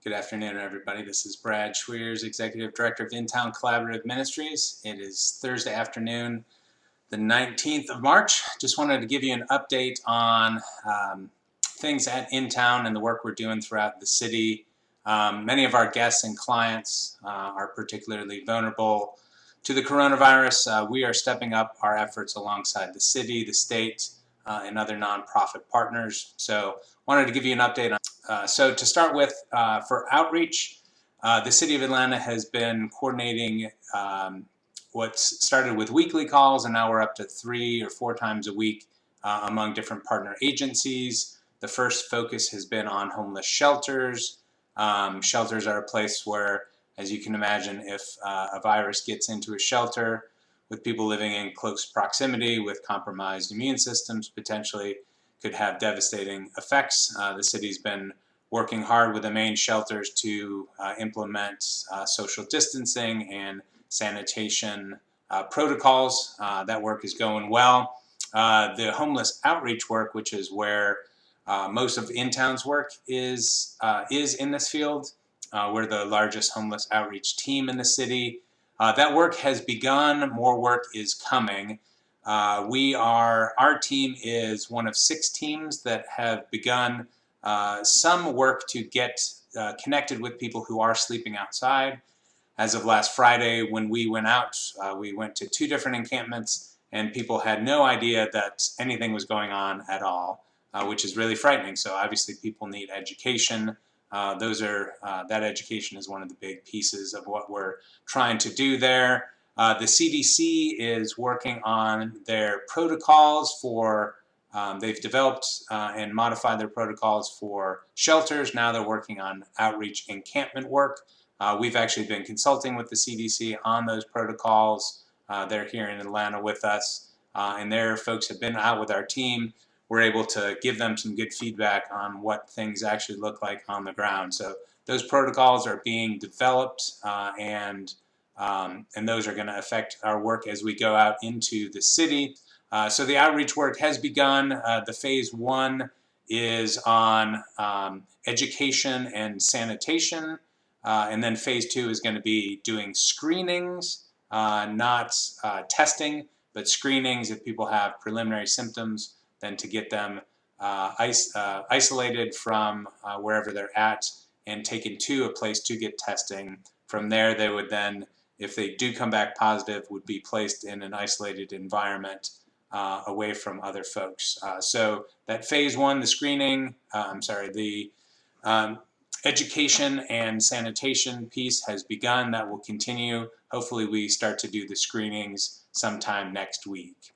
Good afternoon, everybody. This is Brad Schweers, Executive Director of Intown Collaborative Ministries. It is Thursday afternoon, the 19th of March. Just wanted to give you an update on things at Intown and the work we're doing throughout the city. Many of our guests and clients are particularly vulnerable to the coronavirus. We are stepping up our efforts alongside the city, the state, and other nonprofit partners. So wanted to give you an update on so to start with, for outreach, the City of Atlanta has been coordinating what started with weekly calls, and now we're up to 3 or 4 times a week among different partner agencies. The first focus has been on homeless shelters. Shelters are a place where, as you can imagine, if a virus gets into a shelter with people living in close proximity with compromised immune systems, potentially could have devastating effects. The city's been working hard with the main shelters to implement social distancing and sanitation protocols. That work is going well. The homeless outreach work, which is where most of Intown's work is in this field. We're the largest homeless outreach team in the city. That work has begun. More work is coming. Our team is one of 6 teams that have begun some work to get connected with people who are sleeping outside. As of last Friday, when we went out, we went to 2 different encampments, and people had no idea that anything was going on at all, which is really frightening. So obviously people need education. That education is one of the big pieces of what we're trying to do there. The CDC is working on their protocols for, they've developed and modified their protocols for shelters. Now they're working on outreach encampment work. We've actually been consulting with the CDC on those protocols. They're here in Atlanta with us, and their folks have been out with our team. We're able to give them some good feedback on what things actually look like on the ground. So those protocols are being developed, and those are going to affect our work as we go out into the city. So the outreach work has begun. The phase 1 is on education and sanitation, and then phase 2 is going to be doing screenings, not testing, but screenings if people have preliminary symptoms, then to get them isolated from wherever they're at and taken to a place to get testing. From there, they would then, if they do come back positive, would be placed in an isolated environment away from other folks. So that phase 1, the screening, the education and sanitation piece has begun. That will continue. Hopefully we start to do the screenings sometime next week.